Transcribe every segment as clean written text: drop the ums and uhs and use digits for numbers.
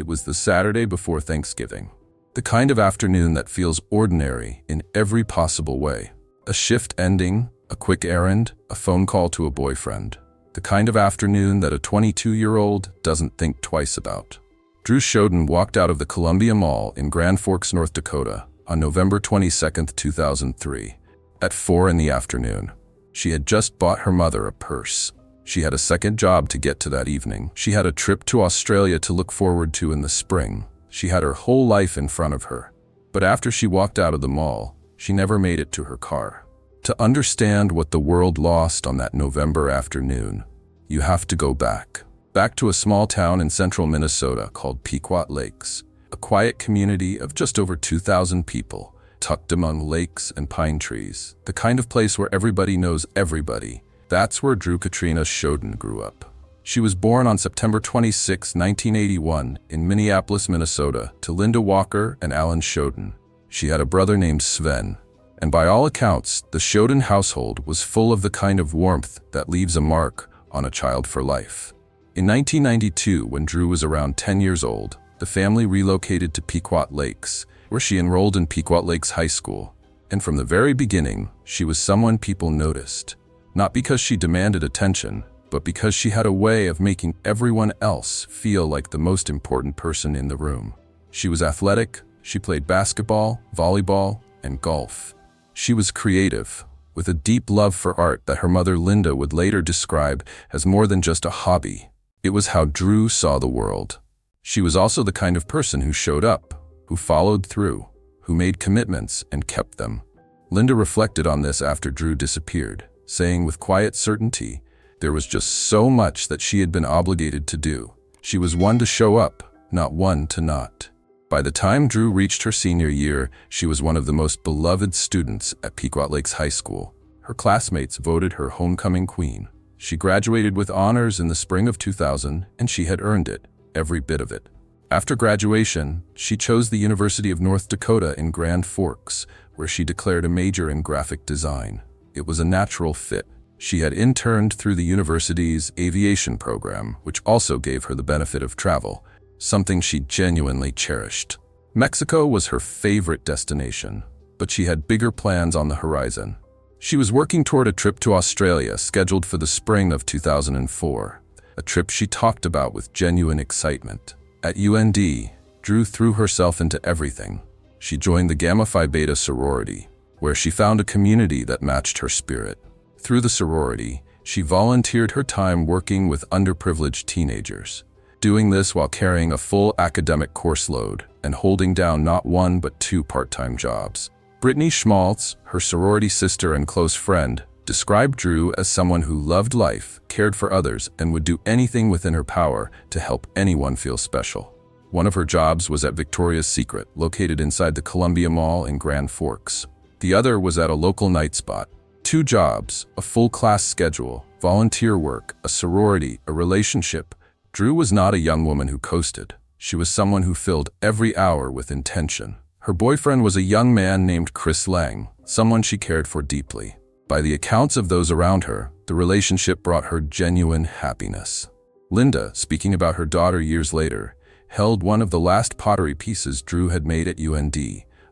It was the Saturday before Thanksgiving. The kind of afternoon that feels ordinary in every possible way. A shift ending, a quick errand, a phone call to a boyfriend. The kind of afternoon that a 22-year-old doesn't think twice about. Dru Sjodin walked out of the Columbia Mall in Grand Forks, North Dakota on November 22, 2003, at 4 in the afternoon. She had just bought her mother a purse. She had a second job to get to that evening. She had a trip to Australia to look forward to in the spring. She had her whole life in front of her. But after she walked out of the mall, she never made it to her car. To understand what the world lost on that November afternoon, you have to go back. Back to a small town in central Minnesota called Pequot Lakes, a quiet community of just over 2,000 people, tucked among lakes and pine trees, the kind of place where everybody knows everybody. That's where Dru Sjodin grew up. She was born on September 26, 1981, in Minneapolis, Minnesota, to Linda Walker and Alan Sjodin. She had a brother named Sven, and by all accounts, the Sjodin household was full of the kind of warmth that leaves a mark on a child for life. In 1992, when Dru was around 10 years old, the family relocated to Pequot Lakes, where she enrolled in Pequot Lakes High School. And from the very beginning, she was someone people noticed. Not because she demanded attention, but because she had a way of making everyone else feel like the most important person in the room. She was athletic. She played basketball, volleyball, and golf. She was creative, with a deep love for art that her mother Linda would later describe as more than just a hobby. It was how Dru saw the world. She was also the kind of person who showed up, who followed through, who made commitments and kept them. Linda reflected on this after Dru disappeared, saying with quiet certainty, there was just so much that she had been obligated to do. She was one to show up, not one to not. By the time Dru reached her senior year, she was one of the most beloved students at Pequot Lakes High School. Her classmates voted her homecoming queen. She graduated with honors in the spring of 2000, and she had earned it, every bit of it. After graduation, she chose the University of North Dakota in Grand Forks, where she declared a major in graphic design. It was a natural fit. She had interned through the university's aviation program, which also gave her the benefit of travel, something she genuinely cherished. Mexico was her favorite destination, but she had bigger plans on the horizon. She was working toward a trip to Australia scheduled for the spring of 2004, a trip she talked about with genuine excitement. At UND, Dru threw herself into everything. She joined the Gamma Phi Beta sorority, where she found a community that matched her spirit. Through the sorority, she volunteered her time working with underprivileged teenagers, doing this while carrying a full academic course load and holding down not one but two part-time jobs. Brittany Schmaltz, her sorority sister and close friend, described Dru as someone who loved life, cared for others, and would do anything within her power to help anyone feel special. One of her jobs was at Victoria's Secret, located inside the Columbia Mall in Grand Forks. The other was at a local night spot. 2 jobs, a full class schedule, volunteer work, a sorority, a relationship. Dru was not a young woman who coasted. She was someone who filled every hour with intention. Her boyfriend was a young man named Chris Lang, someone she cared for deeply. By the accounts of those around her, the relationship brought her genuine happiness. Linda, speaking about her daughter years later, held one of the last pottery pieces Dru had made at UND,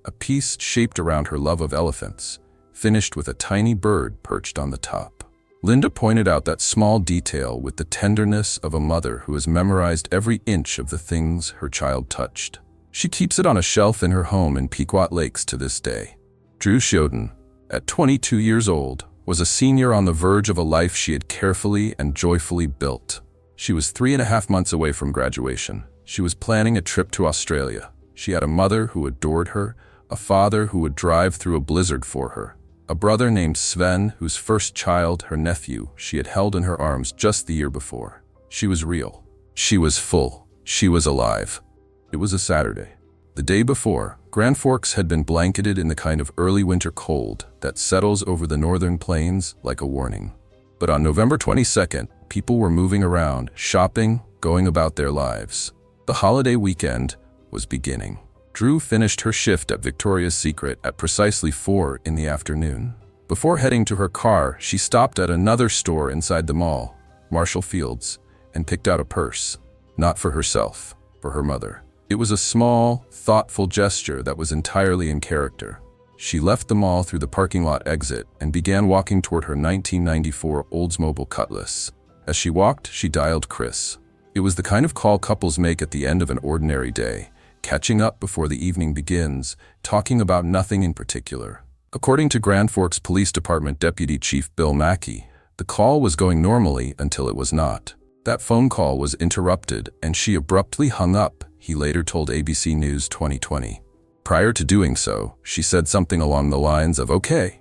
a piece shaped around her love of elephants, finished with a tiny bird perched on the top. Linda pointed out that small detail with the tenderness of a mother who has memorized every inch of the things her child touched. She keeps it on a shelf in her home in Pequot Lakes to this day. Dru Sjodin, at 22 years old, was a senior on the verge of a life she had carefully and joyfully built. She was 3.5 months away from graduation. She was planning a trip to Australia. She had a mother who adored her, a father who would drive through a blizzard for her, a brother named Sven, whose first child, her nephew, she had held in her arms just the year before. She was real. She was full. She was alive. It was a Saturday. The day before, Grand Forks had been blanketed in the kind of early winter cold that settles over the northern plains like a warning. But on November 22nd, people were moving around, shopping, going about their lives. The holiday weekend was beginning. Dru finished her shift at Victoria's Secret at precisely 4 in the afternoon. Before heading to her car, she stopped at another store inside the mall, Marshall Field's, and picked out a purse. Not for herself. for her mother. It was a small, thoughtful gesture that was entirely in character. She left the mall through the parking lot exit and began walking toward her 1994 Oldsmobile Cutlass. As she walked, she dialed Chris. It was the kind of call couples make at the end of an ordinary day, catching up before the evening begins, talking about nothing in particular. According to Grand Forks Police Department Deputy Chief Bill Mackey, the call was going normally until it was not. That phone call was interrupted and she abruptly hung up, he later told ABC News 2020. Prior to doing so, she said something along the lines of, okay,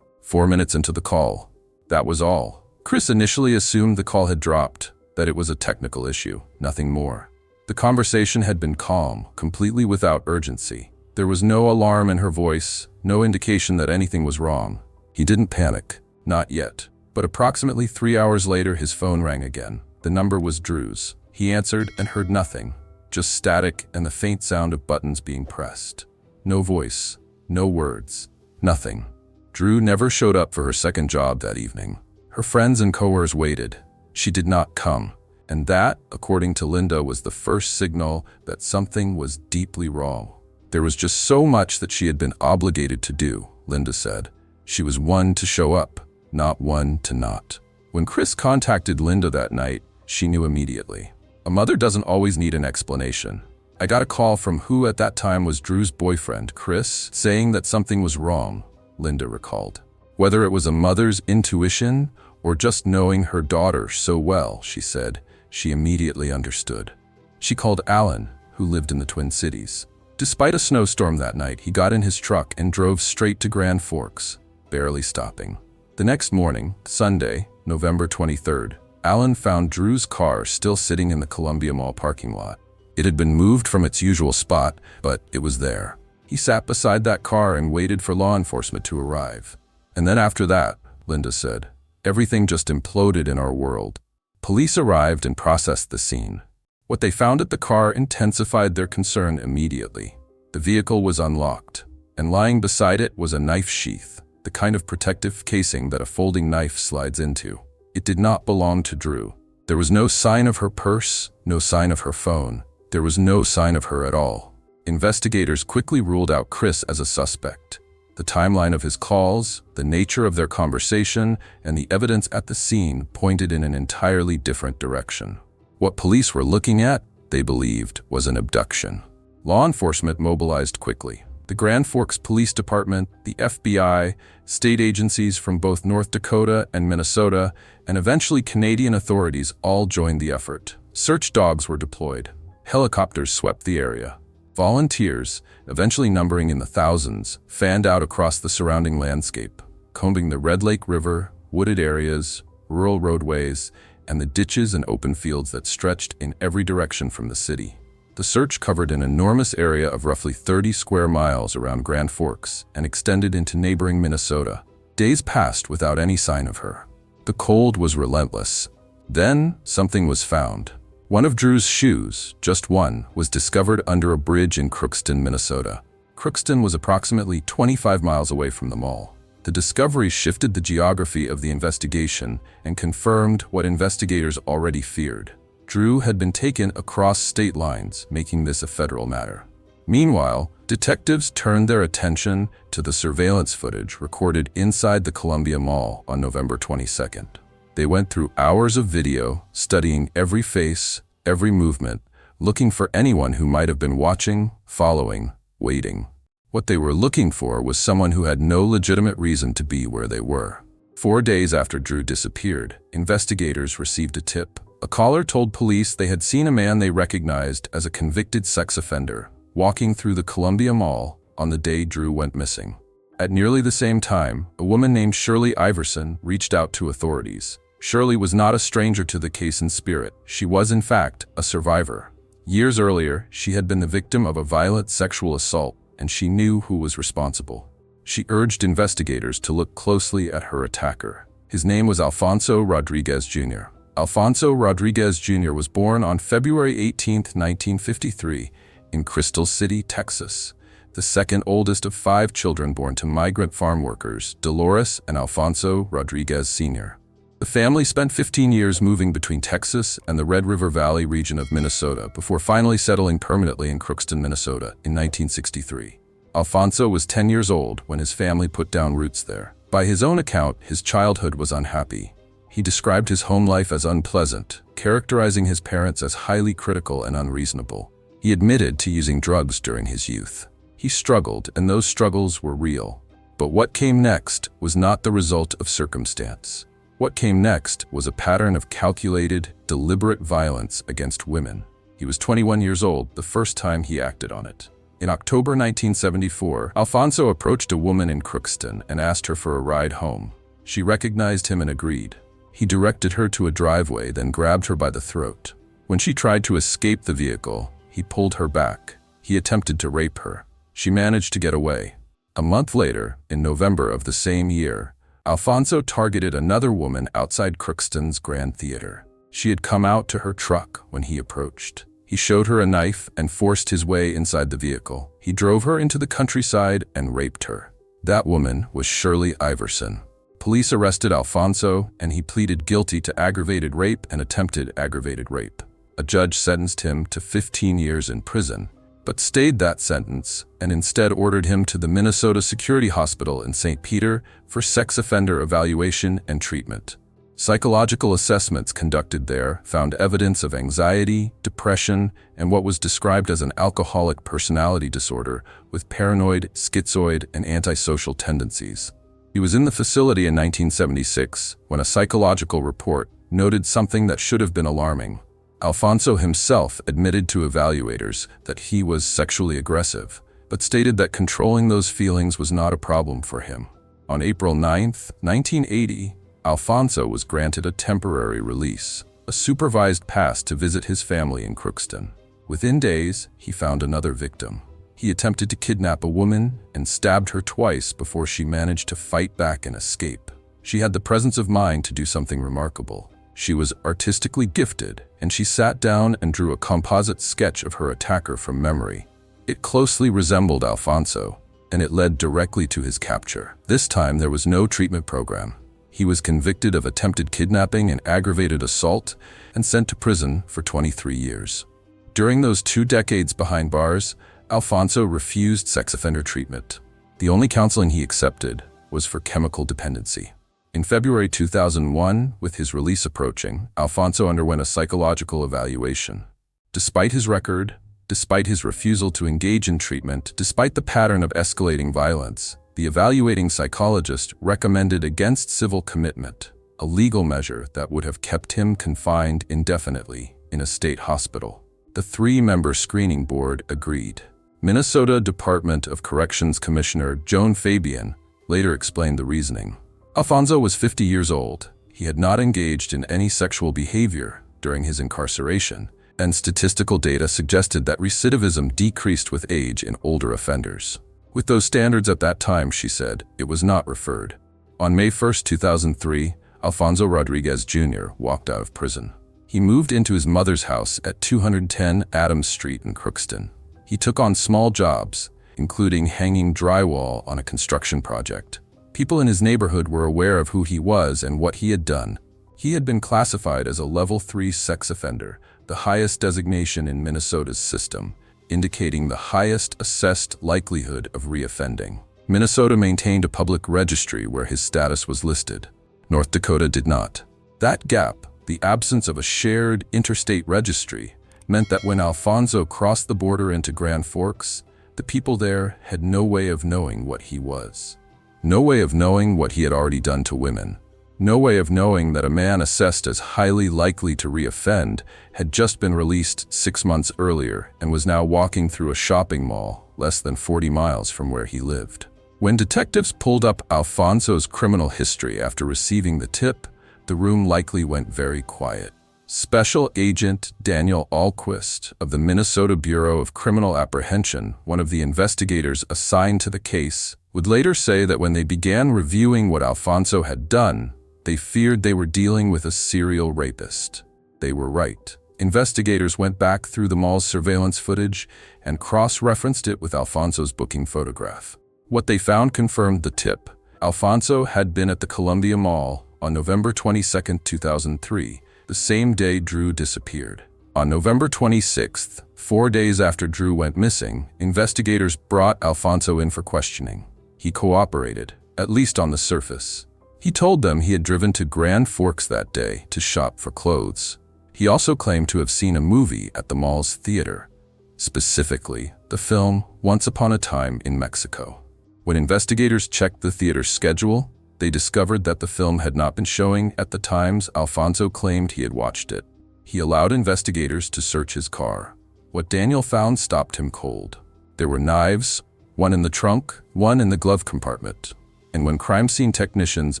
4 minutes into the call. That was all. Chris initially assumed the call had dropped, that it was a technical issue, nothing more. The conversation had been calm, completely without urgency. There was no alarm in her voice, no indication that anything was wrong. He didn't panic, not yet. But approximately 3 hours later, his phone rang again. The number was Dru's. He answered and heard nothing, just static and the faint sound of buttons being pressed. No voice, no words, nothing. Dru never showed up for her second job that evening. Her friends and coworkers waited. She did not come. And that, according to Linda, was the first signal that something was deeply wrong. There was just so much that she had been obligated to do, Linda said. She was one to show up, not one to not. When Chris contacted Linda that night, she knew immediately. A mother doesn't always need an explanation. I got a call from who at that time was Dru's boyfriend, Chris, saying that something was wrong, Linda recalled. Whether it was a mother's intuition or just knowing her daughter so well, she said, she immediately understood. She called Alan, who lived in the Twin Cities. Despite a snowstorm that night, he got in his truck and drove straight to Grand Forks, barely stopping. The next morning, Sunday, November 23rd, Alan found Dru's car still sitting in the Columbia Mall parking lot. It had been moved from its usual spot, but it was there. He sat beside that car and waited for law enforcement to arrive. And then after that, Linda said, everything just imploded in our world. Police arrived and processed the scene. What they found at the car intensified their concern immediately. The vehicle was unlocked, and lying beside it was a knife sheath, the kind of protective casing that a folding knife slides into. It did not belong to Dru. There was no sign of her purse, no sign of her phone. There was no sign of her at all. Investigators quickly ruled out Chris as a suspect. The timeline of his calls, the nature of their conversation, and the evidence at the scene pointed in an entirely different direction. What police were looking at, they believed, was an abduction. Law enforcement mobilized quickly. The Grand Forks Police Department, the FBI, state agencies from both North Dakota and Minnesota, and eventually Canadian authorities all joined the effort. Search dogs were deployed. Helicopters swept the area. Volunteers, eventually numbering in the thousands, fanned out across the surrounding landscape, combing the Red Lake River, wooded areas, rural roadways, and the ditches and open fields that stretched in every direction from the city. The search covered an enormous area of roughly 30 square miles around Grand Forks and extended into neighboring Minnesota. Days passed without any sign of her. The cold was relentless. Then, something was found. One of Dru's shoes, just one, was discovered under a bridge in Crookston, Minnesota. Crookston was approximately 25 miles away from the mall. The discovery shifted the geography of the investigation and confirmed what investigators already feared. Dru had been taken across state lines, making this a federal matter. Meanwhile, detectives turned their attention to the surveillance footage recorded inside the Columbia Mall on November 22nd. They went through hours of video, studying every face, every movement, looking for anyone who might have been watching, following, waiting. What they were looking for was someone who had no legitimate reason to be where they were. 4 days after Dru disappeared, investigators received a tip. A caller told police they had seen a man they recognized as a convicted sex offender walking through the Columbia Mall on the day Dru went missing. At nearly the same time, a woman named Shirley Iverson reached out to authorities. Shirley was not a stranger to the case in spirit. She was, in fact, a survivor. Years earlier, she had been the victim of a violent sexual assault, and she knew who was responsible. She urged investigators to look closely at her attacker. His name was Alfonso Rodriguez Jr. Alfonso Rodriguez Jr. was born on February 18, 1953, in Crystal City, Texas, the second oldest of 5 children born to migrant farm workers, Dolores and Alfonso Rodriguez Sr. The family spent 15 years moving between Texas and the Red River Valley region of Minnesota before finally settling permanently in Crookston, Minnesota in 1963. Alfonso was 10 years old when his family put down roots there. By his own account, his childhood was unhappy. He described his home life as unpleasant, characterizing his parents as highly critical and unreasonable. He admitted to using drugs during his youth. He struggled, and those struggles were real. But what came next was not the result of circumstance. What came next was a pattern of calculated, deliberate violence against women. He was 21 years old the first time he acted on it. In October 1974, Alfonso approached a woman in Crookston and asked her for a ride home. She recognized him and agreed. He directed her to a driveway, then grabbed her by the throat. When she tried to escape the vehicle, he pulled her back. He attempted to rape her. She managed to get away. A month later, in November of the same year, Alfonso targeted another woman outside Crookston's Grand Theater. She had come out to her truck when he approached. He showed her a knife and forced his way inside the vehicle. He drove her into the countryside and raped her. That woman was Shirley Iverson. Police arrested Alfonso, and he pleaded guilty to aggravated rape and attempted aggravated rape. A judge sentenced him to 15 years in prison, but stayed that sentence and instead ordered him to the Minnesota Security Hospital in St. Peter for sex offender evaluation and treatment. Psychological assessments conducted there found evidence of anxiety, depression, and what was described as an alcoholic personality disorder with paranoid, schizoid, and antisocial tendencies. He was in the facility in 1976 when a psychological report noted something that should have been alarming. Alfonso himself admitted to evaluators that he was sexually aggressive, but stated that controlling those feelings was not a problem for him. On April 9, 1980, Alfonso was granted a temporary release, a supervised pass to visit his family in Crookston. Within days, he found another victim. He attempted to kidnap a woman and stabbed her twice before she managed to fight back and escape. She had the presence of mind to do something remarkable. She was artistically gifted, and she sat down and drew a composite sketch of her attacker from memory. It closely resembled Alfonso, and it led directly to his capture. This time, there was no treatment program. He was convicted of attempted kidnapping and aggravated assault and sent to prison for 23 years. During those 2 decades behind bars, Alfonso refused sex offender treatment. The only counseling he accepted was for chemical dependency. In February 2001, with his release approaching, Alfonso underwent a psychological evaluation. Despite his record, despite his refusal to engage in treatment, despite the pattern of escalating violence, the evaluating psychologist recommended against civil commitment, a legal measure that would have kept him confined indefinitely in a state hospital. The 3-member screening board agreed. Minnesota Department of Corrections Commissioner Joan Fabian later explained the reasoning. Alfonso was 50 years old. He had not engaged in any sexual behavior during his incarceration, and statistical data suggested that recidivism decreased with age in older offenders. With those standards at that time, she said, it was not referred. On May 1, 2003, Alfonso Rodriguez Jr. walked out of prison. He moved into his mother's house at 210 Adams Street in Crookston. He took on small jobs, including hanging drywall on a construction project. People in his neighborhood were aware of who he was and what he had done. He had been classified as a Level 3 sex offender, the highest designation in Minnesota's system, indicating the highest assessed likelihood of reoffending. Minnesota maintained a public registry where his status was listed. North Dakota did not. That gap, the absence of a shared interstate registry, meant that when Alfonso crossed the border into Grand Forks, the people there had no way of knowing what he was. No way of knowing what he had already done to women. No way of knowing that a man assessed as highly likely to reoffend had just been released 6 months earlier and was now walking through a shopping mall less than 40 miles from where he lived. When detectives pulled up Alfonso's criminal history after receiving the tip, the room likely went very quiet. Special Agent Daniel Alquist of the Minnesota Bureau of Criminal Apprehension, one of the investigators assigned to the case, would later say that when they began reviewing what Alfonso had done, they feared they were dealing with a serial rapist. They were right. Investigators went back through the mall's surveillance footage and cross-referenced it with Alfonso's booking photograph. What they found confirmed the tip. Alfonso had been at the Columbia Mall on November 22, 2003, the same day Dru disappeared. On November 26th, 4 days after Dru went missing, investigators brought Alfonso in for questioning. He cooperated, at least on the surface. He told them he had driven to Grand Forks that day to shop for clothes. He also claimed to have seen a movie at the mall's theater, specifically the film Once Upon a Time in Mexico. When investigators checked the theater's schedule, they discovered that the film had not been showing at the times Alfonso claimed he had watched it. He allowed investigators to search his car. What Daniel found stopped him cold. There were knives, one in the trunk, one in the glove compartment. And when crime scene technicians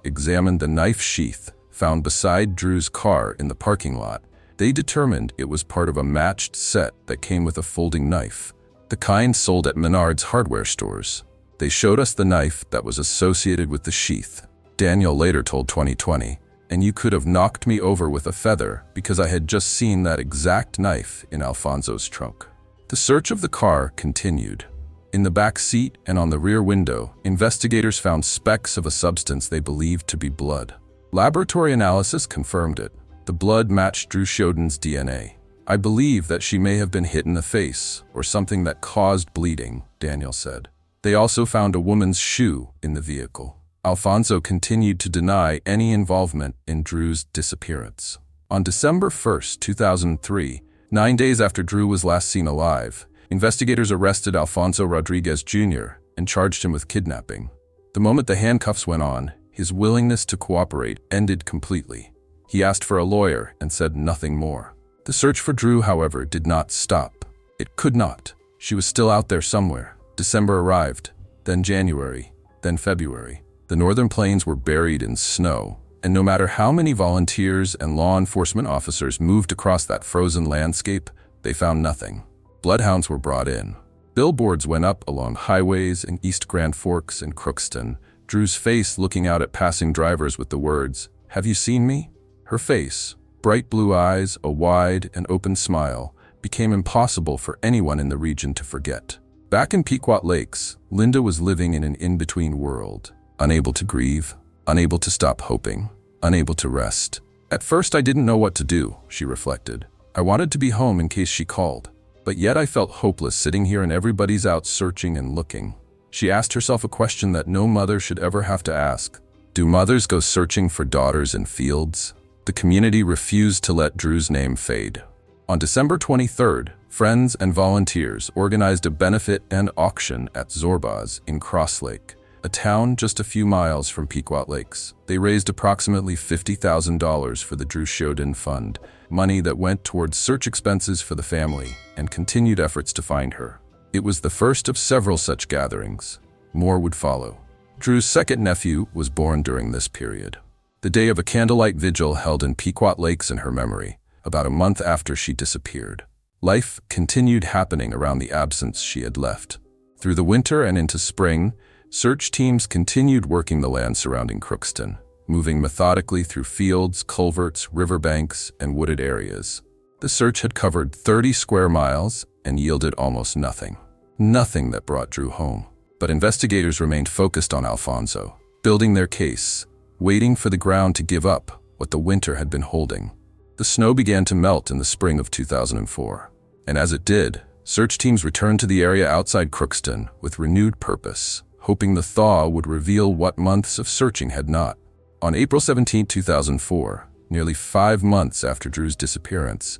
examined the knife sheath found beside Dru's car in the parking lot, they determined it was part of a matched set that came with a folding knife, the kind sold at Menard's hardware stores. They showed us the knife that was associated with the sheath. Daniel later told 2020, "And you could have knocked me over with a feather because I had just seen that exact knife in Alfonso's trunk." The search of the car continued. In the back seat and on the rear window, investigators found specks of a substance they believed to be blood. Laboratory analysis confirmed it. The blood matched Dru Sjodin's DNA. "I believe that she may have been hit in the face or something that caused bleeding," Daniel said. They also found a woman's shoe in the vehicle. Alfonso continued to deny any involvement in Dru's disappearance. On December 1, 2003, 9 days after Dru was last seen alive, investigators arrested Alfonso Rodriguez Jr. and charged him with kidnapping. The moment the handcuffs went on, his willingness to cooperate ended completely. He asked for a lawyer and said nothing more. The search for Dru, however, did not stop. It could not. She was still out there somewhere. December arrived, then January, then February. The northern plains were buried in snow, and no matter how many volunteers and law enforcement officers moved across that frozen landscape, they found nothing. Bloodhounds were brought in. Billboards went up along highways in East Grand Forks and Crookston, Dru's face looking out at passing drivers with the words, "Have you seen me?" Her face, bright blue eyes, a wide and open smile, became impossible for anyone in the region to forget. Back in Pequot Lakes, Linda was living in an in-between world. Unable to grieve, unable to stop hoping, unable to rest. "At first I didn't know what to do," she reflected. "I wanted to be home in case she called. But yet I felt hopeless sitting here and everybody's out searching and looking." She asked herself a question that no mother should ever have to ask. Do mothers go searching for daughters in fields? The community refused to let Dru's name fade. On December 23rd, friends and volunteers organized a benefit and auction at Zorbaz in Cross Lake, a town just a few miles from Pequot Lakes. They raised approximately $50,000 for the Dru Sjodin Fund, money that went towards search expenses for the family and continued efforts to find her. It was the first of several such gatherings. More would follow. Dru's second nephew was born during this period. The day of a candlelight vigil held in Pequot Lakes in her memory, about a month after she disappeared. Life continued happening around the absence she had left. Through the winter and into spring, search teams continued working the land surrounding Crookston, moving methodically through fields, culverts, riverbanks, and wooded areas. The search had covered 30 square miles and yielded almost nothing. Nothing that brought Dru home. But investigators remained focused on Alfonso, building their case, waiting for the ground to give up what the winter had been holding. The snow began to melt in the spring of 2004, and as it did, search teams returned to the area outside Crookston with renewed purpose, hoping the thaw would reveal what months of searching had not. On April 17, 2004, nearly 5 months after Dru's disappearance,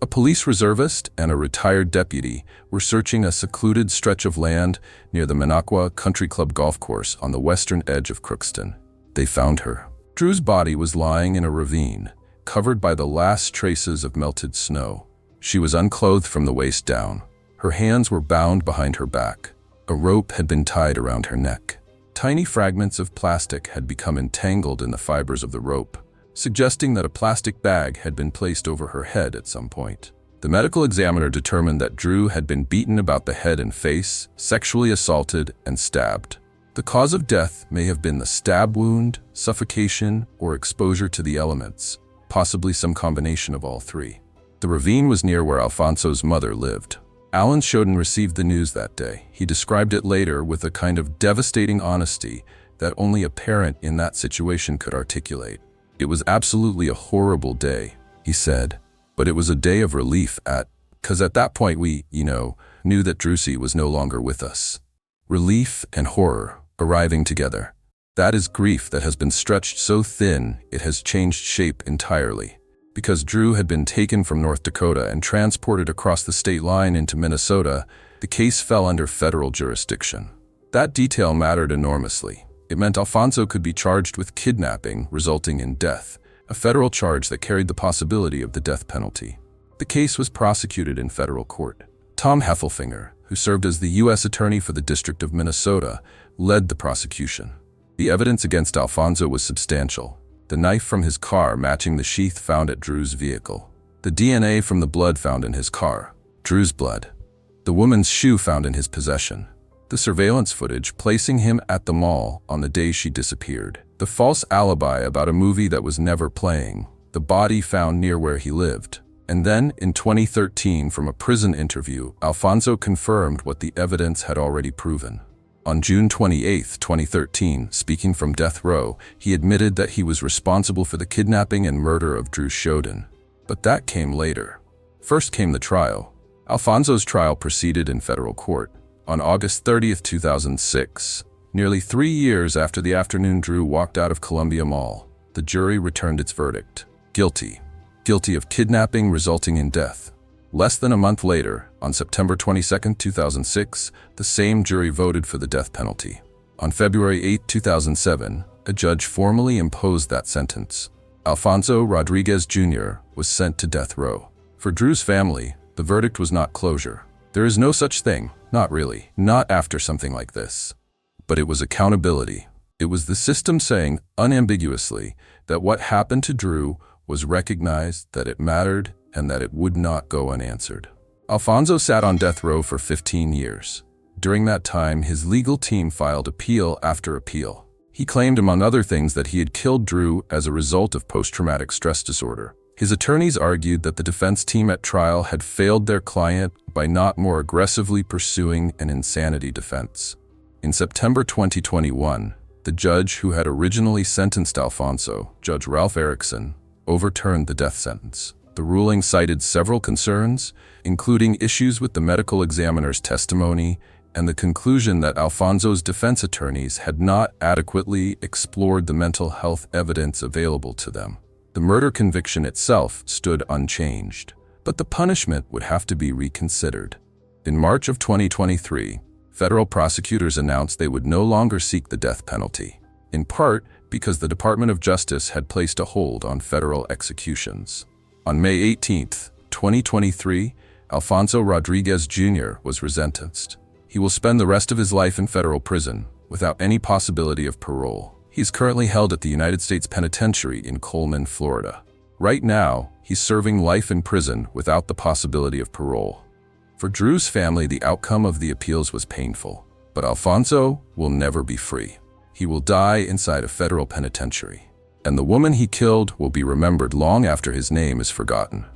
a police reservist and a retired deputy were searching a secluded stretch of land near the Minocqua Country Club golf course on the western edge of Crookston. They found her. Dru's body was lying in a ravine, covered by the last traces of melted snow. She was unclothed from the waist down. Her hands were bound behind her back. A rope had been tied around her neck. Tiny fragments of plastic had become entangled in the fibers of the rope, suggesting that a plastic bag had been placed over her head at some point. The medical examiner determined that Dru had been beaten about the head and face, sexually assaulted, and stabbed. The cause of death may have been the stab wound, suffocation, or exposure to the elements, possibly some combination of all three. The ravine was near where Alfonso's mother lived. Alan Sjodin received the news that day. He described it later with a kind of devastating honesty that only a parent in that situation could articulate. "It was absolutely a horrible day," he said, "but it was a day of relief because at that point we, knew that Drusi was no longer with us." Relief and horror arriving together. That is grief that has been stretched so thin it has changed shape entirely. Because Dru had been taken from North Dakota and transported across the state line into Minnesota, the case fell under federal jurisdiction. That detail mattered enormously. It meant Alfonso could be charged with kidnapping, resulting in death, a federal charge that carried the possibility of the death penalty. The case was prosecuted in federal court. Tom Heffelfinger, who served as the U.S. Attorney for the District of Minnesota, led the prosecution. The evidence against Alfonso was substantial. The knife from his car matching the sheath found at Dru's vehicle. The DNA from the blood found in his car, Dru's blood. The woman's shoe found in his possession. The surveillance footage placing him at the mall on the day she disappeared. The false alibi about a movie that was never playing. The body found near where he lived. And then, in 2013, from a prison interview, Alfonso confirmed what the evidence had already proven. On June 28, 2013, speaking from death row, he admitted that he was responsible for the kidnapping and murder of Dru Sjodin. But that came later. First came the trial. Alfonso's trial proceeded in federal court. On August 30, 2006, nearly 3 years after the afternoon Dru walked out of Columbia Mall, the jury returned its verdict. Guilty. Guilty of kidnapping resulting in death. Less than a month later, on September 22, 2006, the same jury voted for the death penalty. On February 8, 2007, a judge formally imposed that sentence. Alfonso Rodriguez Jr. was sent to death row. For Dru's family, the verdict was not closure. There is no such thing, not really, not after something like this. But it was accountability. It was the system saying, unambiguously, that what happened to Dru was recognized, that it mattered, and that it would not go unanswered. Alfonso sat on death row for 15 years. During that time, his legal team filed appeal after appeal. He claimed, among other things, that he had killed Dru as a result of post-traumatic stress disorder. His attorneys argued that the defense team at trial had failed their client by not more aggressively pursuing an insanity defense. In September 2021, the judge who had originally sentenced Alfonso, Judge Ralph Erickson, overturned the death sentence. The ruling cited several concerns, including issues with the medical examiner's testimony and the conclusion that Alfonso's defense attorneys had not adequately explored the mental health evidence available to them. The murder conviction itself stood unchanged, but the punishment would have to be reconsidered. In March of 2023, federal prosecutors announced they would no longer seek the death penalty, in part because the Department of Justice had placed a hold on federal executions. On May 18, 2023, Alfonso Rodriguez Jr. was sentenced. He will spend the rest of his life in federal prison without any possibility of parole. He is currently held at the United States Penitentiary in Coleman, Florida. Right now, he's serving life in prison without the possibility of parole. For Dru's family, the outcome of the appeals was painful, but Alfonso will never be free. He will die inside a federal penitentiary, and the woman he killed will be remembered long after his name is forgotten.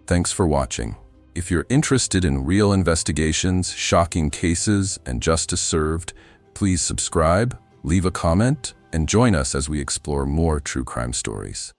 Thanks for watching. If you're interested in real investigations, shocking cases, and justice served, please subscribe, leave a comment, and join us as we explore more true crime stories.